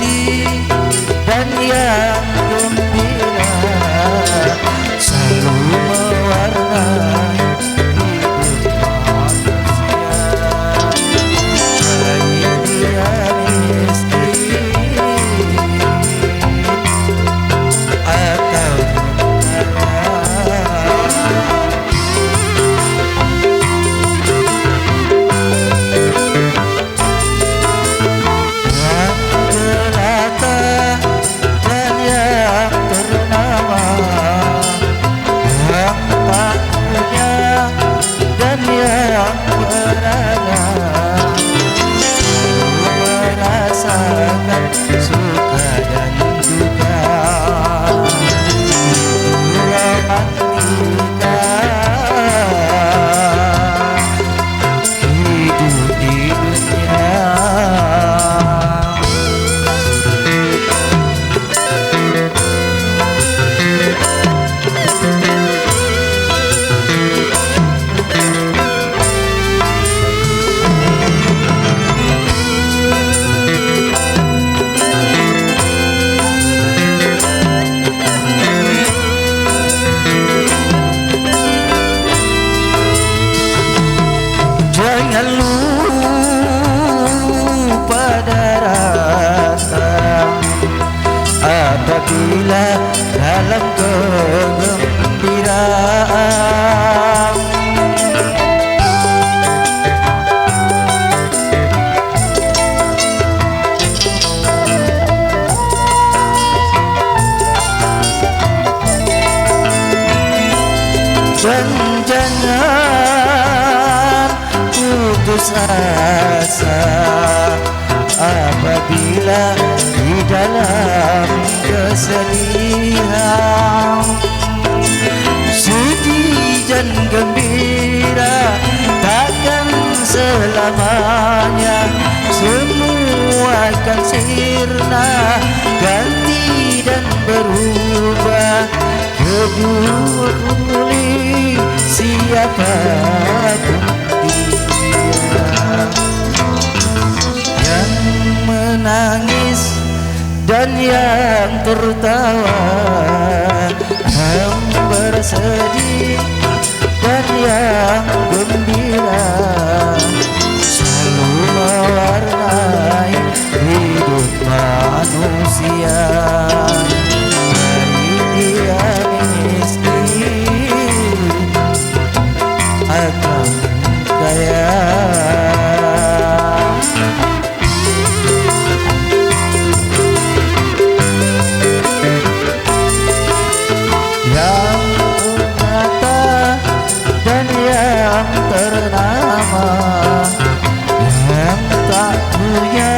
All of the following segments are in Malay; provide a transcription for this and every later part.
bersedih dan yang gembira selalu mewarnai hidup manusia. Baik dia miskin atau suka dan duka, romantika hidup di dunia. Jangan lupa daratan apabila dalam kegembiraan. Dan jangan putus asa apabila di dalam kesedihan. Sedih dan gembira takkan selamanya, semua akan sirna, ganti dan berubah. Peduli siapapun dia yang menangis dan yang tertawa, yang bersedih dan yang gembira, selalu mewarnai hidup manusia. Baik dia miskin atau kaya, yang ternyata dan yang ternama, yang tak punya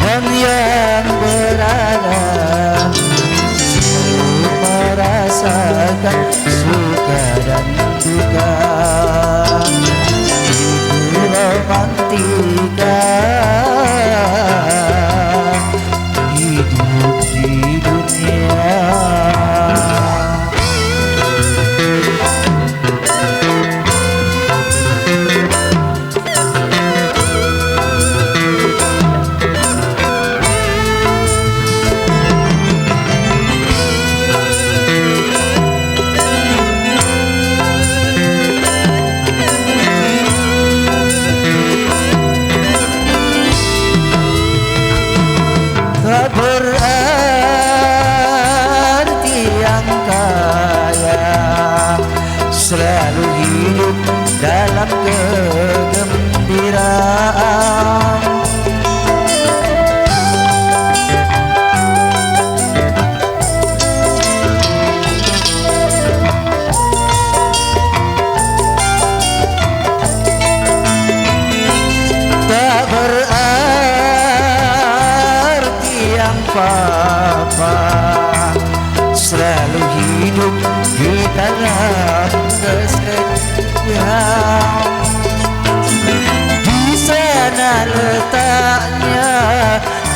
dan yang berada, selalu merasakan suka dan duka. Itu romantika hidup di dunia. Tak berarti yang kaya selalu hidup dalam kegembiraan. Tak berarti yang papa selalu hidup di dalam kesedihan. Di sana letaknya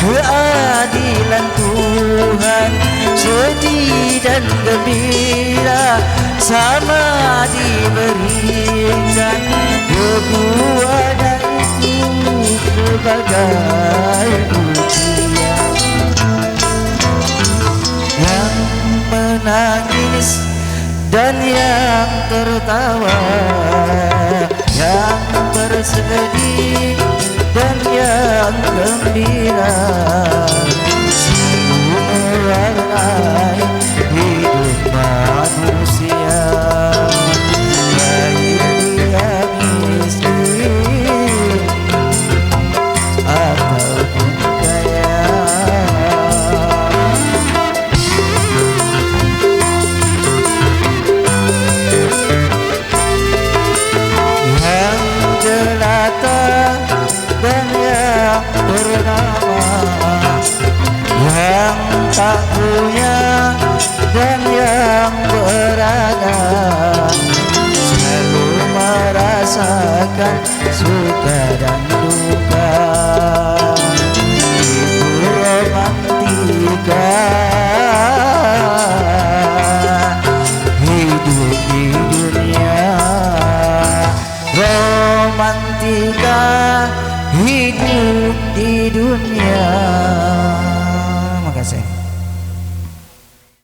keadilan Tuhan, sedih dan gembira sama diberikan. Kedua dan itu sebagai ujian. menangis dan yang tertawa, yang bersedih dan yang gembira, mewarnai hidup manusia, baik dia miskin ataupun kaya. Yang jelata dan yang bernama, yang tak punya dan yang berada, selalu merasakan suka dan duka. Itu romantika hidup di dunia, romantika hidup di dunia.